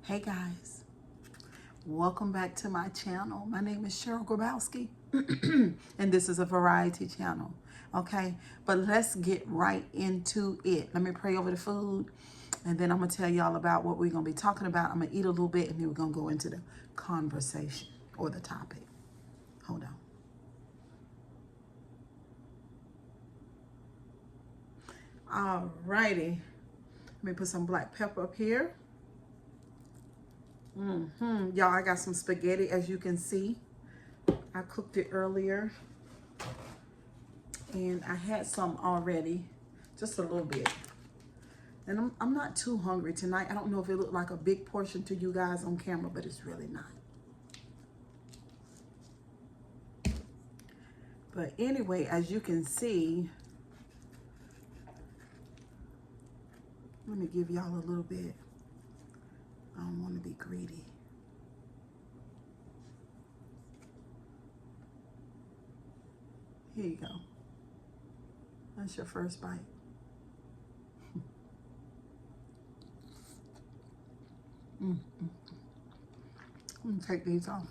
Hey guys, welcome back to my channel. My name is Cheryl Grabowski and this is a variety channel. Okay, but let's get right into it. Let me pray over the food and then I'm gonna tell y'all about what we're gonna be talking about. I'm gonna eat a little bit and then we're gonna go into the conversation or the topic. Hold on. Alrighty, let me put some black pepper up here. Y'all, I got some spaghetti, as you can see. I cooked it earlier. And I had some already, just a little bit. And I'm not too hungry tonight. I don't know if it looked like a big portion to you guys on camera, but it's really not. But anyway, as you can see, let me give y'all a little bit. I don't want to be greedy. Here you go. That's your first bite. I'm gonna take these off.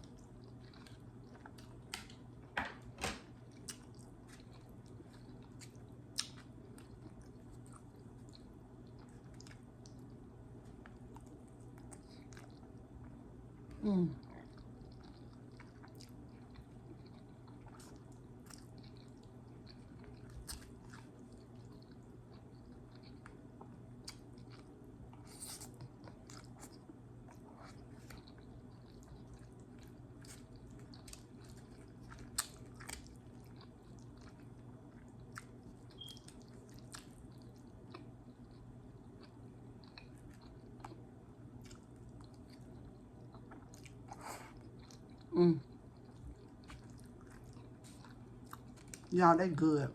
Y'all, they good.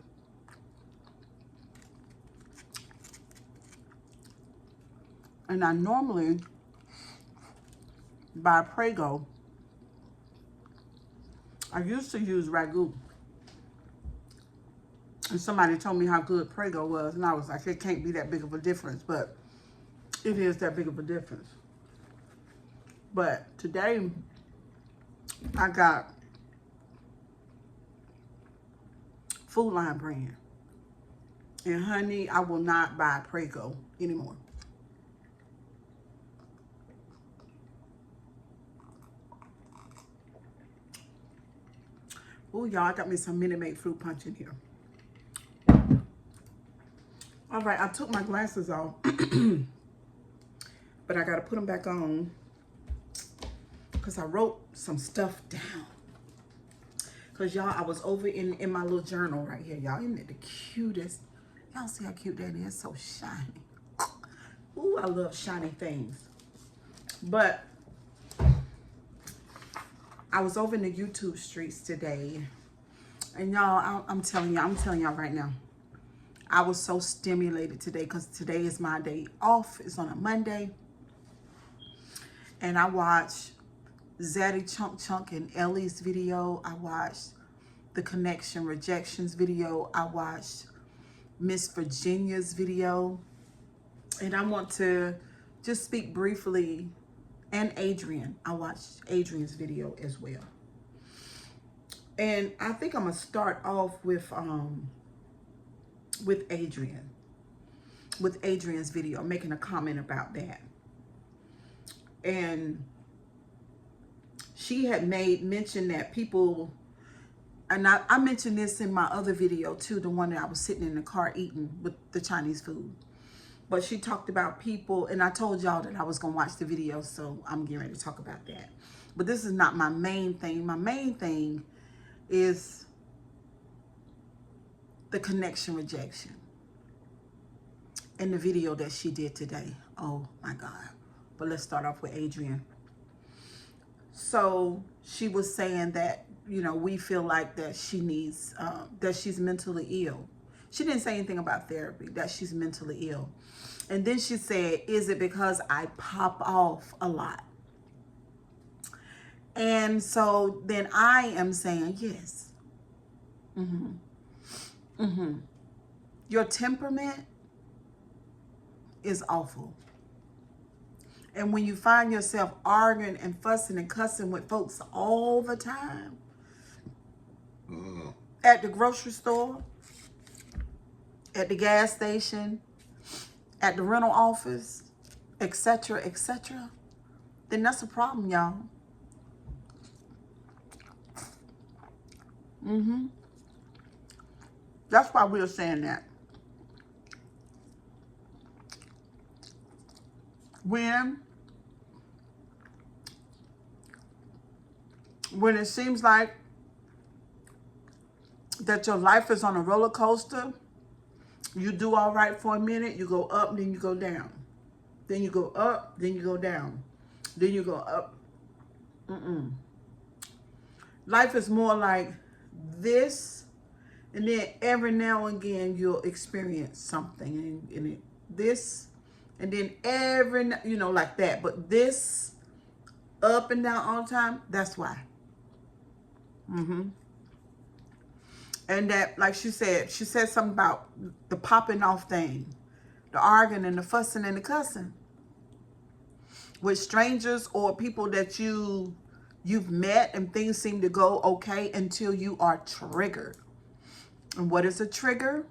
And I normally buy Prego. I used to use Ragu. And somebody told me how good Prego was. And I was like, it can't be that big of a difference. But it is that big of a difference. But today, I got Food Line brand. And honey, I will not buy Prego anymore. Oh, y'all, I got me some Minute Maid fruit punch in here. All right, I took my glasses off. But I got to put them back on because I wrote some stuff down. Because, y'all, I was over in my little journal right here, y'all. Isn't it the cutest? Y'all see how cute that is? So shiny. Ooh, I love shiny things. But I was over in the YouTube streets today. And, y'all, I'm telling y'all right now. I was so stimulated today because today is my day off. It's on a Monday. And I watched Zaddy Chunk and Ellie's video. I watched the Connection Rejections video. I watched Miss Virginia's video. And I want to just speak briefly. And Adrian. I watched Adrian's video as well. And I think I'm going to start off with Adrian. With Adrian's video. I'm making a comment about that. And she had made mention that people, and I mentioned this in my other video too, the one that I was sitting in the car eating with the Chinese food. But she talked about people, and I told y'all that I was going to watch the video, so I'm getting ready to talk about that. But this is not my main thing. My main thing is the Connection Rejection and the video that she did today. Oh my God. But let's start off with Adrian. So she was saying that, you know, we feel like that she needs, that she's mentally ill. She didn't say anything about therapy, that she's mentally ill. And then she said, is it because I pop off a lot? And so then I am saying, yes. Your temperament is awful. And when you find yourself arguing and fussing and cussing with folks all the time, at the grocery store, at the gas station, at the rental office, etc., etc., then that's a problem, y'all. That's why we're saying that. When it seems like that your life is on a roller coaster, you do all right for a minute, you go up, then you go down. Then you go up, then you go down. Then you go up. Life is more like this, and then every now and again you'll experience something, and this, and then every, like that. But this up and down all the time, that's why. And that, like she said something about the popping off thing, the arguing and the fussing and the cussing with strangers or people that you've met, and things seem to go okay until you are triggered. And what is a trigger?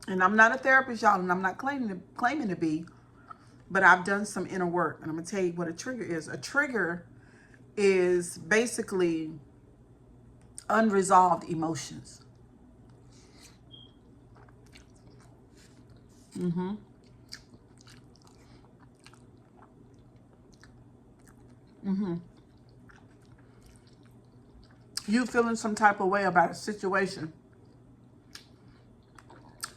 And I'm not a therapist, y'all, and I'm not claiming to be, but I've done some inner work, and I'm gonna tell you what a trigger is. A trigger is basically unresolved emotions. You feeling some type of way about a situation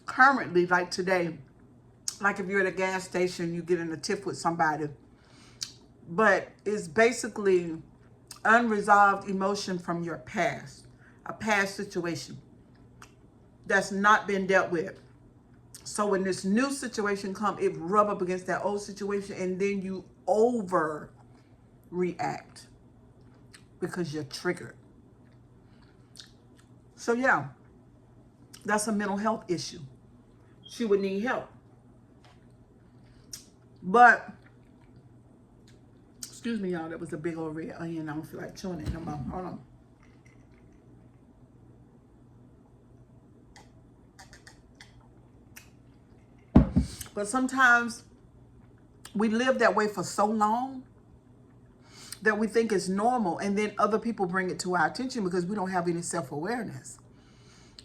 currently, like today, like if you're at a gas station, you get in a tiff with somebody, but it's basically unresolved emotion from your past, a past situation that's not been dealt with. So when this new situation comes, it rub up against that old situation, and then you overreact because you're triggered. So yeah, that's a mental health issue. She would need help. But, excuse me, y'all, that was a big old red onion. I don't feel like chewing it no more. Hold on. But sometimes we live that way for so long that we think it's normal, and then other people bring it to our attention because we don't have any self-awareness.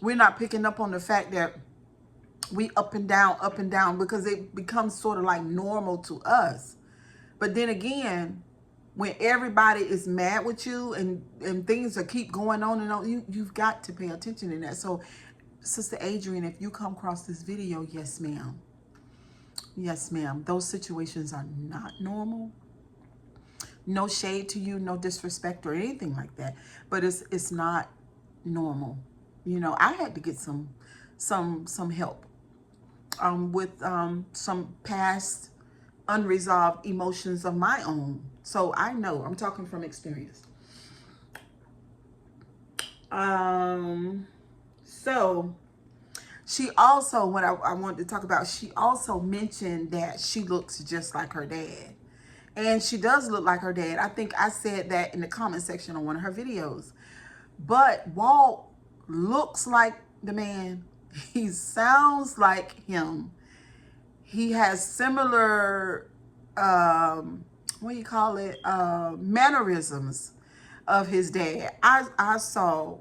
We're not picking up on the fact that we up and down, because it becomes sort of like normal to us. But then again, when everybody is mad with you and things are keep going on and on, you've got to pay attention in that. So, Sister Adrian, if you come across this video, yes, ma'am. Yes, ma'am. Those situations are not normal. No shade to you, no disrespect or anything like that. But it's not normal. I had to get some help with some past unresolved emotions of my own. So I know, I'm talking from experience. So she also, what I wanted to talk about, she also mentioned that she looks just like her dad. And she does look like her dad. I think I said that in the comment section on one of her videos. But Walt looks like the man. He sounds like him. He has similar, mannerisms of his dad. I saw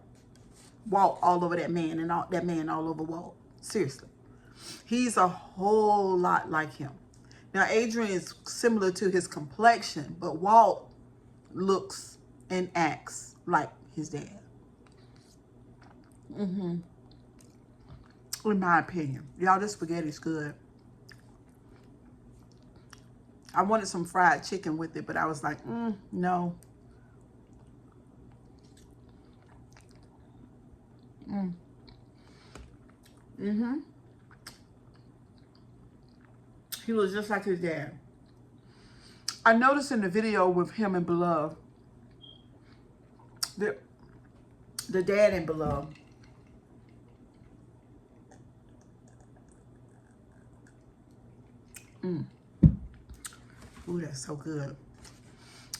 Walt all over that man, and that man all over Walt. Seriously. He's a whole lot like him. Now, Adrian is similar to his complexion, but Walt looks and acts like his dad. In my opinion. Y'all, this spaghetti's good. I wanted some fried chicken with it, but I was like, no. He was just like his dad. I noticed in the video with him and Beloved, the dad and Beloved, Ooh, that's so good.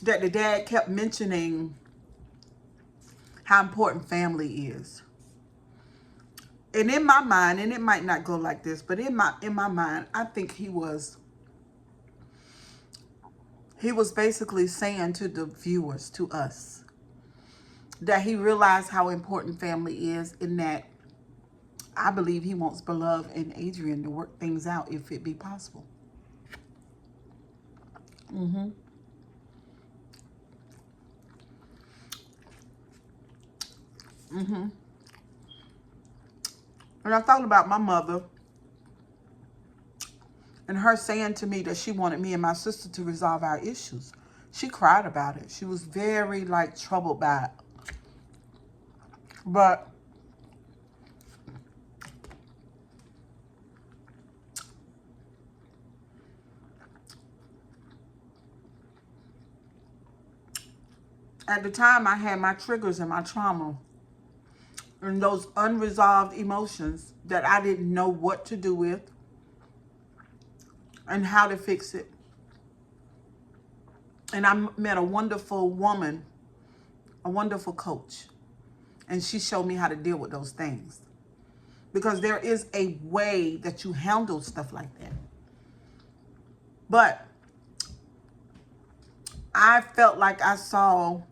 That the dad kept mentioning how important family is. And in my mind, and it might not go like this, but in my mind, I think he was basically saying to the viewers, to us, that he realized how important family is, in that I believe he wants Beloved and Adrian to work things out if it be possible. Mm-hmm. Mm-hmm. And I thought about my mother and her saying to me that she wanted me and my sister to resolve our issues. She cried about it. She was very, like, troubled by it. But at the time, I had my triggers and my trauma and those unresolved emotions that I didn't know what to do with and how to fix it. And I met a wonderful woman, a wonderful coach, and she showed me how to deal with those things. Because there is a way that you handle stuff like that. But I felt like I saw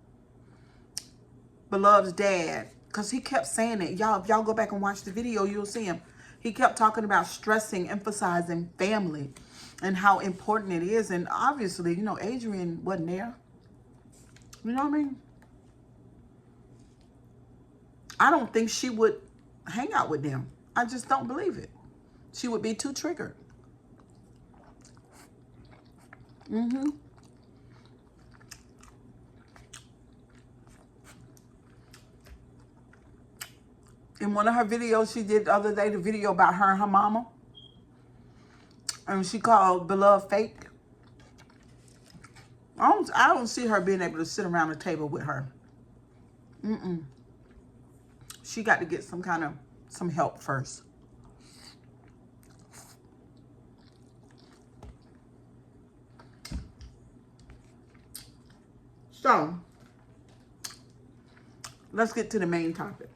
Beloved's dad, because he kept saying it. Y'all, if y'all go back and watch the video, you'll see him. He kept talking about stressing, emphasizing family and how important it is. And obviously, you know, Adrian wasn't there. You know what I mean? I don't think she would hang out with them. I just don't believe it. She would be too triggered. Mm-hmm. In one of her videos she did the other day, the video about her and her mama, and she called Beloved fake. I don't see her being able to sit around the table with her. Mm-mm. She got to get some help first. So, let's get to the main topic.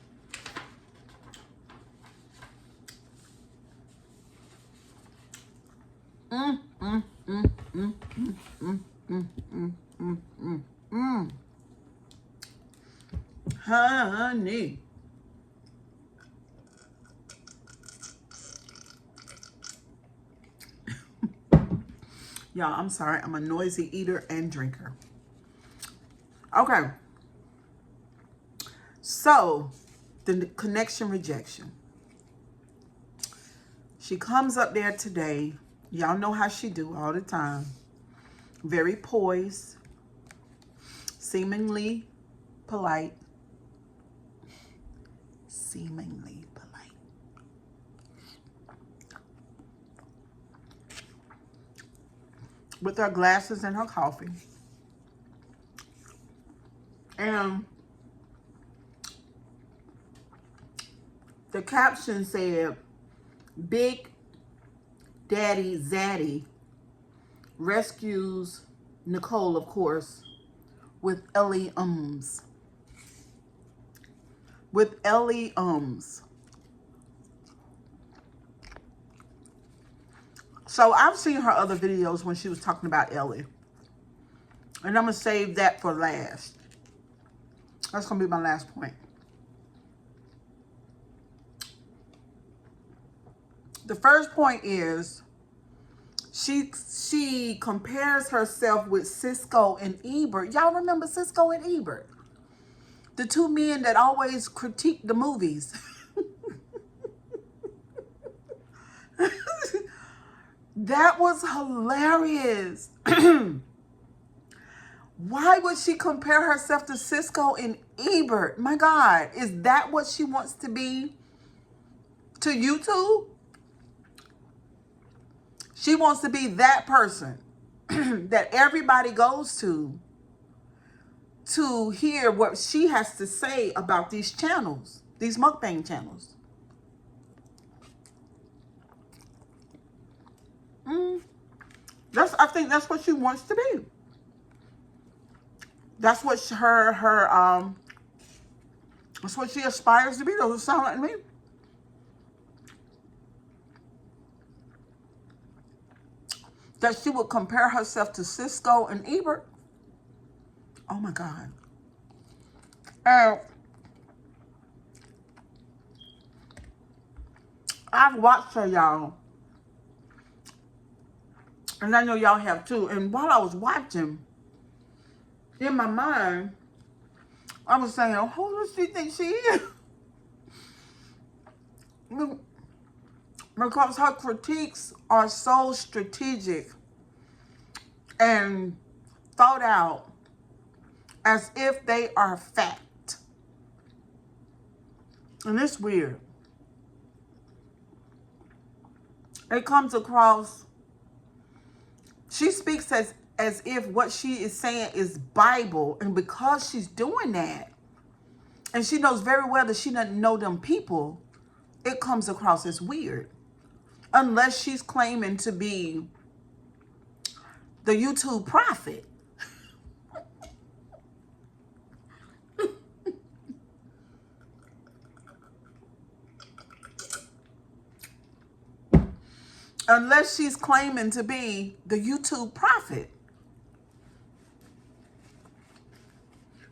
Honey. Y'all, I'm sorry. I'm a noisy eater and drinker. Okay. So, the connection rejection. She comes up there today. Y'all know how she do all the time. Very poised. Seemingly polite. Seemingly polite. With her glasses and her coffee. And the caption said, Big Daddy Zaddy rescues Nicole, of course, with Ellie ums. With Ellie ums. So I've seen her other videos when she was talking about Ellie. And I'm going to save that for last. That's going to be my last point. The first point is she compares herself with Cisco and Ebert. Y'all remember Cisco and Ebert? The two men that always critique the movies. That was hilarious. Why would she compare herself to Cisco and Ebert? My God, is that what she wants to be to YouTube? She wants to be that person that everybody goes to hear what she has to say about these channels, these mukbang channels. I think that's what she wants to be. That's what that's what she aspires to be. Doesn't sound like me. That she would compare herself to Cisco and Ebert. Oh my God. I've watched her, y'all. And I know y'all have too. And while I was watching, in my mind, I was saying, who does she think she is? Because her critiques are so strategic and thought out as if they are fact. And it's weird. It comes across, she speaks as if what she is saying is Bible. And because she's doing that, and she knows very well that she doesn't know them people, it comes across as weird. Unless she's claiming to be the YouTube prophet. Unless she's claiming to be the YouTube prophet.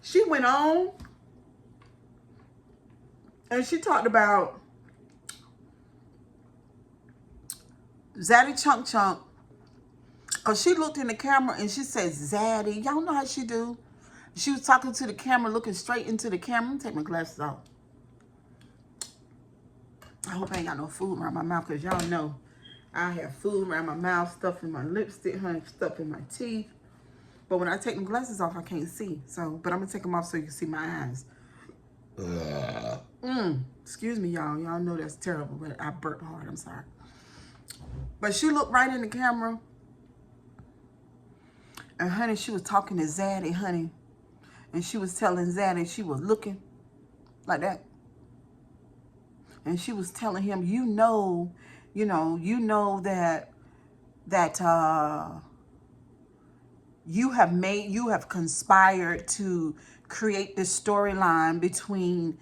She went on and she talked about Zaddy Chunk Chunk. Because she looked in the camera and she said, Zaddy. Y'all know how she do. She was talking to the camera, looking straight into the camera. Let me take my glasses off. I hope I ain't got no food around my mouth, because y'all know I have food around my mouth, stuff in my lipstick, honey, stuff in my teeth. But when I take my glasses off, I can't see. So, but I'm going to take them off so you can see my eyes. Excuse me, y'all. Y'all know that's terrible, but I burped hard. I'm sorry. But she looked right in the camera. And, honey, she was talking to Zaddy, honey. And she was telling Zaddy she was looking like that. And she was telling him, you know that you have conspired to create this storyline between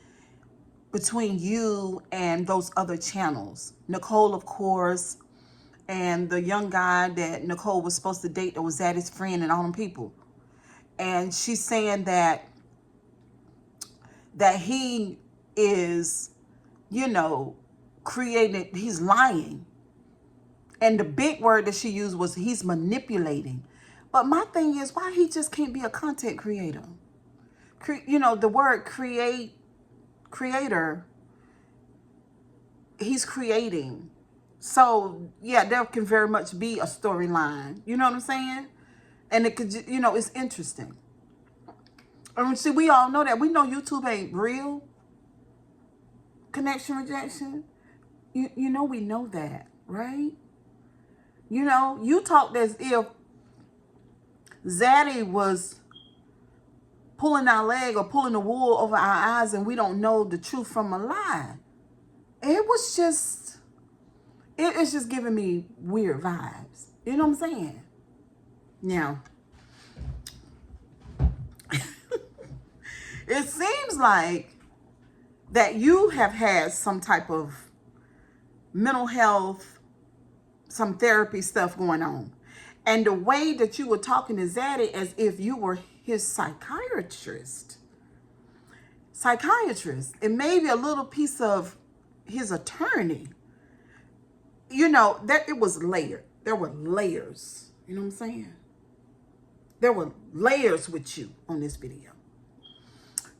you and those other channels. Nicole, of course, and the young guy that Nicole was supposed to date that was Zaddy's friend and all them people. And she's saying that he is, creating, he's lying. And the big word that she used was he's manipulating. But my thing is, why he just can't be a content creator? The word creator, he's creating. So, yeah, there can very much be a storyline. You know what I'm saying? And it could, it's interesting. I mean, see, we all know that. We know YouTube ain't real. Connection rejection. We know that, right? You talked as if Zaddy was pulling our leg or pulling the wool over our eyes and we don't know the truth from a lie. It was just, it's just giving me weird vibes. You know what I'm saying? Now, it seems like that you have had some type of mental health, some therapy stuff going on. And the way that you were talking to Zaddy as if you were his psychiatrist, and maybe a little piece of his attorney, that it was layered. There were layers. You know what I'm saying? There were layers with you on this video.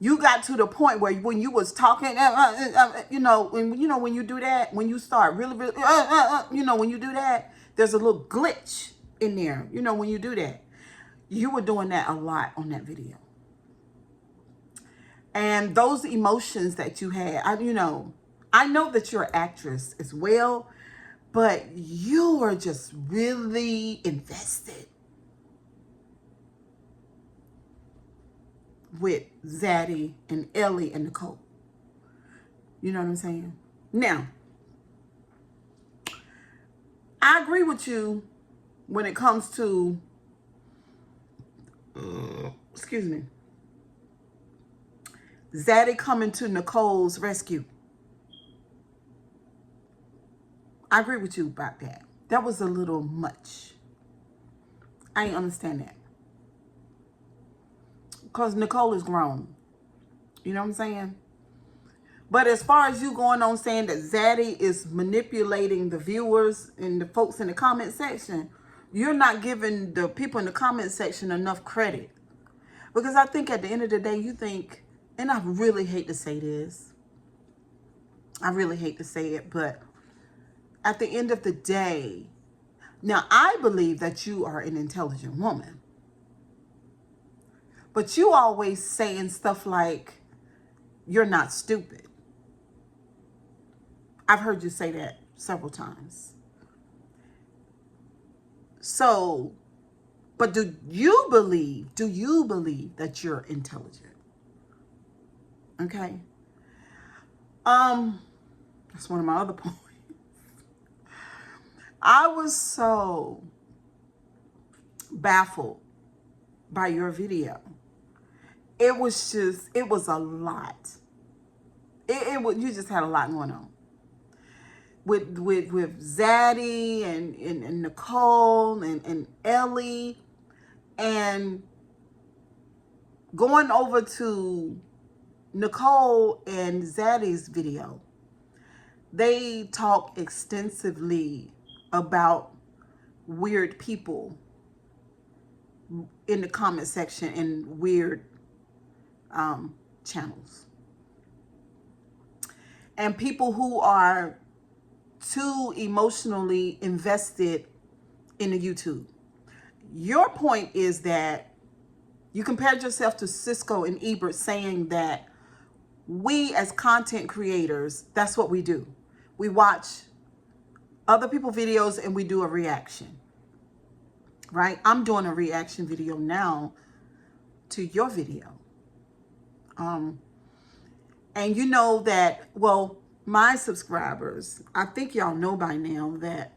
You got to the point where when you was talking, when you do that, when you start really, when you do that, there's a little glitch in there. When you do that, you were doing that a lot on that video. And those emotions that you had, I know that you're an actress as well, but you were just really invested with Zaddy and Ellie and Nicole. You know what I'm saying? Now, I agree with you when it comes to, excuse me, Zaddy coming to Nicole's rescue. I agree with you about that. That was a little much. I ain't understand that. Because Nicole is grown. You know what I'm saying? But as far as you going on saying that Zaddy is manipulating the viewers and the folks in the comment section, you're not giving the people in the comment section enough credit. Because I think at the end of the day, you think, and I really hate to say this. I really hate to say it, but at the end of the day, now I believe that you are an intelligent woman. But you always saying stuff like, you're not stupid. I've heard you say that several times. So, but do you believe that you're intelligent? Okay. That's one of my other points. I was so baffled by your video. It was a lot. You just had a lot going on. With Zaddy and Nicole and Ellie, and going over to Nicole and Zaddy's video, they talk extensively about weird people in the comment section and weird channels. And people who are too emotionally invested in the YouTube. Your point is that you compared yourself to Cisco and Ebert, saying that we as content creators, that's what we do. We watch other people's videos and we do a reaction, right? I'm doing a reaction video now to your video. And you know that, well, my subscribers, I think y'all know by now that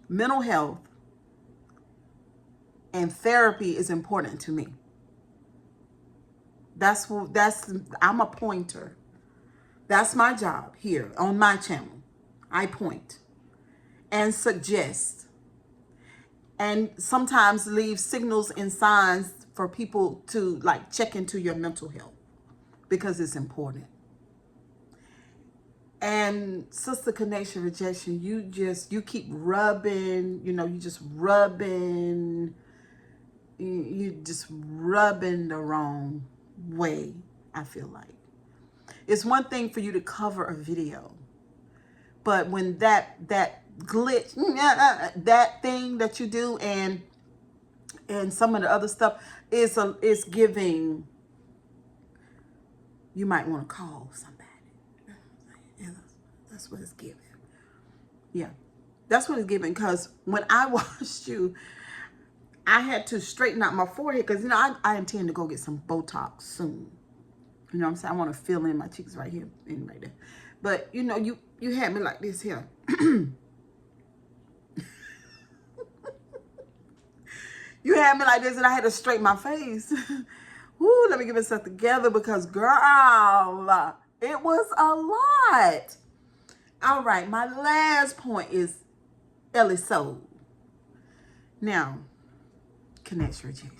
mental health and therapy is important to me. I'm a pointer. That's my job here on my channel. I point and suggest and sometimes leave signals and signs for people to like check into your mental health because it's important. And Sister Connection Rejection, you keep rubbing, you just rubbing the wrong way, I feel like. It's one thing for you to cover a video, but when that glitch, that thing that you do and some of the other stuff is giving, you might want to call somebody. That's what it's giving. Yeah, that's what it's giving. Because when I watched you, I had to straighten out my forehead because, I intend to go get some Botox soon. You know what I'm saying? I want to fill in my cheeks right here and right there. But, you had me like this here. You had me like this and I had to straighten my face. Woo, let me get myself together because, girl, it was a lot. All right, my last point is Ellie Soul. Now, connection rejection.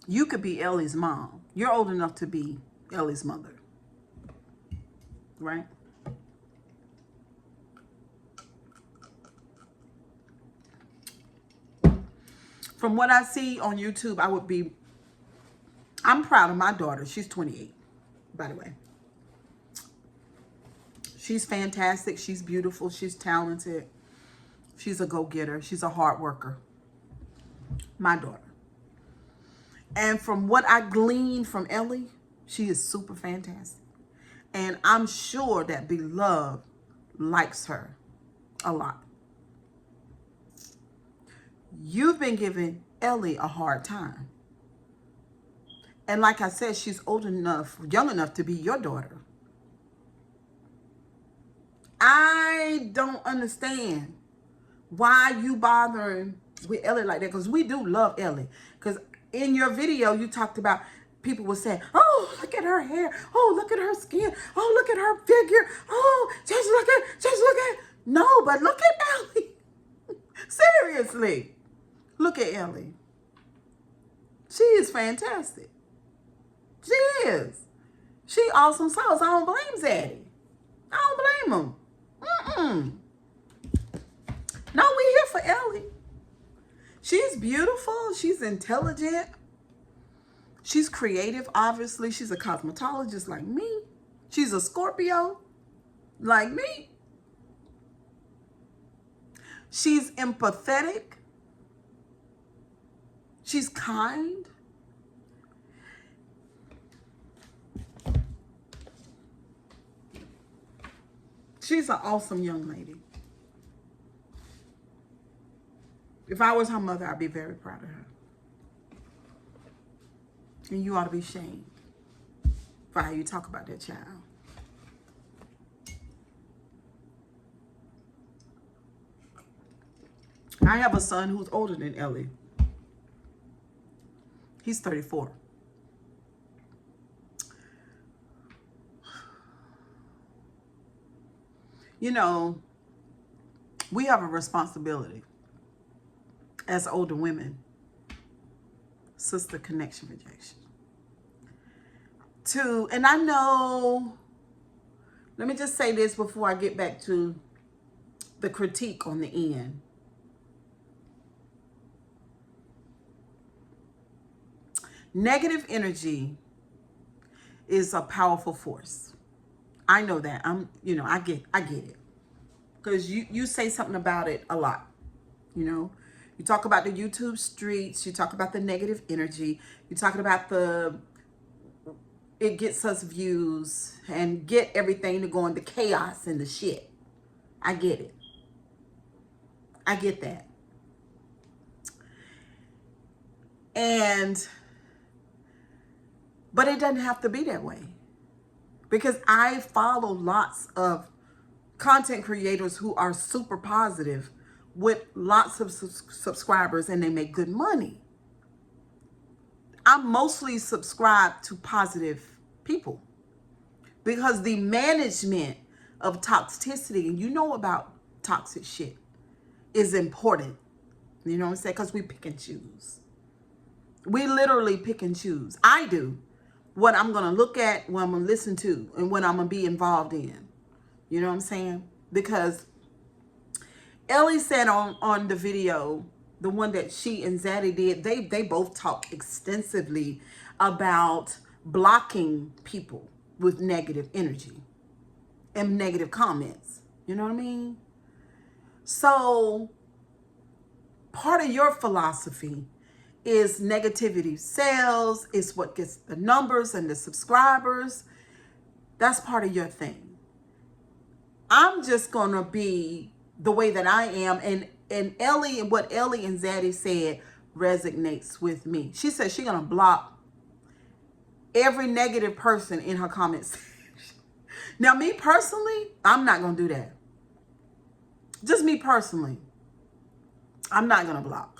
You could be Ellie's mom. You're old enough to be Ellie's mother. Right? From what I see on YouTube, I'm proud of my daughter. She's 28, by the way. She's fantastic. She's beautiful. She's talented. She's a go-getter. She's a hard worker. My daughter. And from what I gleaned from Ellie, she is super fantastic. And I'm sure that Beloved likes her a lot. You've been giving Ellie a hard time. And like I said, she's young enough to be your daughter. I don't understand why you bothering with Ellie like that, because we do love Ellie. Because in your video, you talked about people were saying, oh, look at her hair. Oh, look at her skin. Oh, look at her figure. Oh, just look at. No, but look at Ellie. Seriously. Look at Ellie. She is fantastic. She is. She awesome sauce. I don't blame Zaddy. I don't blame him. No, we here for Ellie. She's beautiful. She's intelligent. She's creative, obviously. She's a cosmetologist like me. She's a Scorpio like me. She's empathetic. She's kind. She's an awesome young lady. If I was her mother, I'd be very proud of her. And you ought to be ashamed for how you talk about that child. I have a son who's older than Ellie. He's 34. You know, we have a responsibility as older women, sister connection rejection, and I know, let me just say this before I get back to the critique on the end. Negative energy is a powerful force. I know that. I get it. Because you say something about it a lot. You talk about the YouTube streets, you talk about the negative energy, you're talking about it gets us views and get everything to go into chaos and the shit. I get it. I get that. But it doesn't have to be that way. Because I follow lots of content creators who are super positive with lots of subscribers, and they make good money. I'm mostly subscribed to positive people because the management of toxicity, and you know about toxic shit, is important. You know what I'm saying? Because we pick and choose. We literally pick and choose. I do. What I'm going to look at, what I'm going to listen to, and what I'm going to be involved in. You know what I'm saying? Because Ellie said on the video, the one that she and Zaddy did, they both talked extensively about blocking people with negative energy and negative comments. You know what I mean? So part of your philosophy is negativity sells, is what gets the numbers and the subscribers. That's part of your thing. I'm just going to be the way that I am. And Ellie, and what Ellie and Zaddy said resonates with me. She said she's going to block every negative person in her comments. Now, me personally, I'm not going to do that. Just me personally. I'm not going to block.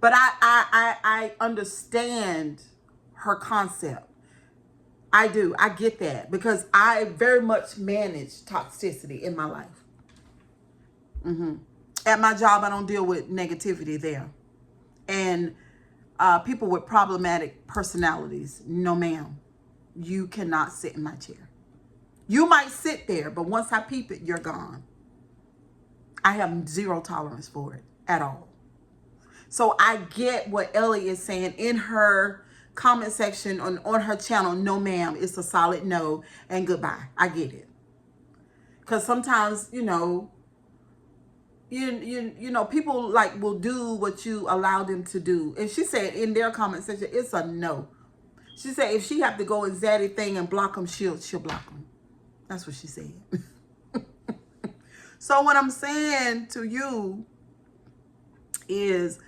But I understand her concept. I do. I get that because I very much manage toxicity in my life. At my job, I don't deal with negativity there. And people with problematic personalities, no ma'am. You cannot sit in my chair. You might sit there, but once I peep it, you're gone. I have zero tolerance for it at all. So I get what Ellie is saying in her comment section on her channel. No, ma'am, it's a solid no and goodbye. I get it. Because sometimes, you know, people like will do what you allow them to do. And she said in their comment section, it's a no. She said if she have to go in Zaddy thing and block them, she'll block them. That's what she said. So what I'm saying to you is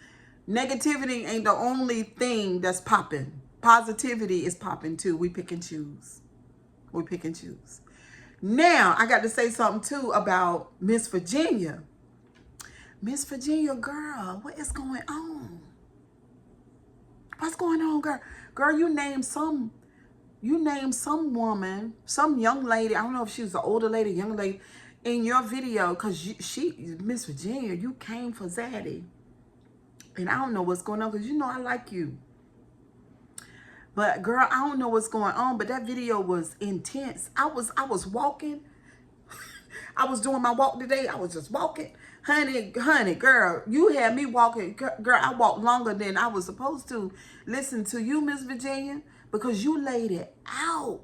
negativity ain't the only thing that's popping. Positivity is popping too. We pick and choose. We pick and choose. Now, I got to say something too about Miss Virginia. Miss Virginia, girl, what is going on? What's going on, girl? Girl, you named some woman, some young lady. I don't know if she was an older lady, young lady, in your video, because Miss Virginia, you came for Zaddy. And I don't know what's going on, because you know I like you. But girl, I don't know what's going on, but that video was intense. I was walking. I was doing my walk today. I was just walking. Honey, girl, you had me walking. Girl, I walked longer than I was supposed to. Listen to you, Miss Virginia, because you laid it out.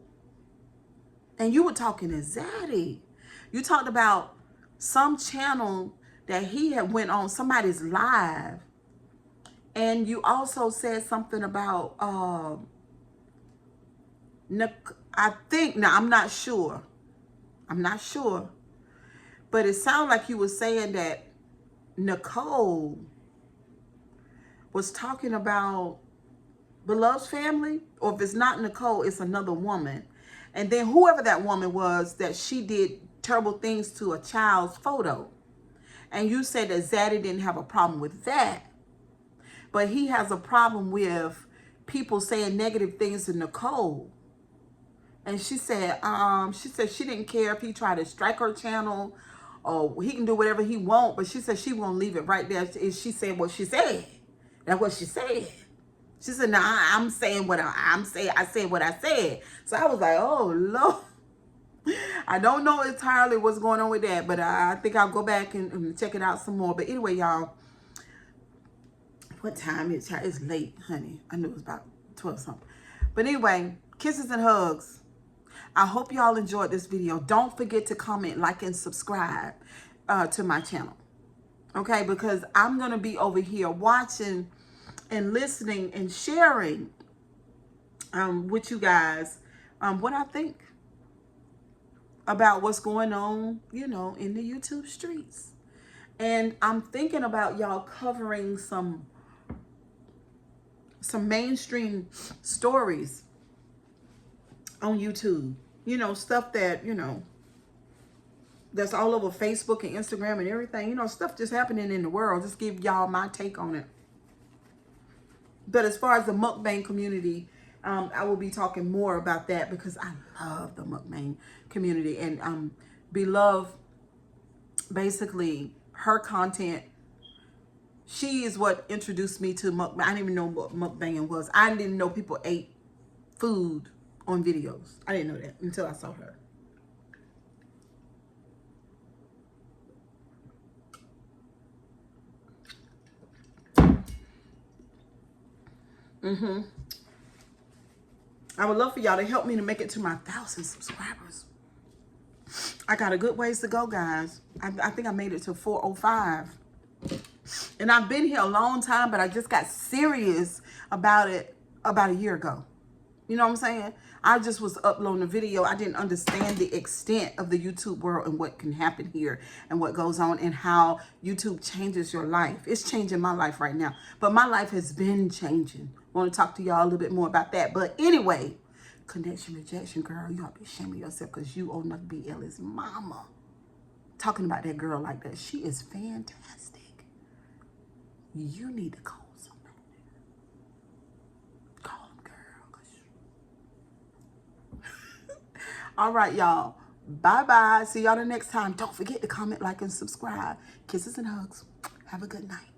And you were talking to Zaddy. You talked about some channel that he had went on, somebody's live. And you also said something about, I think, now I'm not sure. But it sounded like you were saying that Nicole was talking about Beloved's family, or if it's not Nicole, it's another woman. And then whoever that woman was, that she did terrible things to a child's photo. And you said that Zaddy didn't have a problem with that. But he has a problem with people saying negative things to Nicole. And she said she didn't care if he tried to strike her channel, or he can do whatever he want, but she said she won't leave it right there. She said what she said. That's what she said. She said, "No, I'm saying what I'm saying. I said what I said." So I was like, "Oh Lord." I don't know entirely what's going on with that, but I think I'll go back and check it out some more. But anyway, y'all, what time is it? It's late, honey. I knew it was about 12 something. But anyway, kisses and hugs. I hope y'all enjoyed this video. Don't forget to comment, like, and subscribe to my channel. Okay, because I'm going to be over here watching and listening and sharing with you guys what I think about what's going on, you know, in the YouTube streets. And I'm thinking about y'all covering some mainstream stories on YouTube. You know, stuff that, you know, that's all over Facebook and Instagram and everything. You know, stuff just happening in the world. Just give y'all my take on it. But as far as the mukbang community, I will be talking more about that, because I love the mukbang community. And Beloved, basically, her content, she is what introduced me to mukbang. I didn't even know what mukbanging was. I didn't know people ate food on videos. I didn't know that until I saw her. I would love for y'all to help me to make it to my 1,000 subscribers. I got a good ways to go, guys. I think I made it to 405. And I've been here a long time, but I just got serious about it about a year ago. You know what I'm saying? I just was uploading a video. I didn't understand the extent of the YouTube world and what can happen here and what goes on and how YouTube changes your life. It's changing my life right now. But my life has been changing. I want to talk to y'all a little bit more about that. But anyway, connection, rejection, girl, you ought to be ashamed of yourself, because you old enough to be Ellie's mama. Talking about that girl like that. She is fantastic. You need to call somebody. Call him, girl. All right, y'all. Bye-bye. See y'all the next time. Don't forget to comment, like, and subscribe. Kisses and hugs. Have a good night.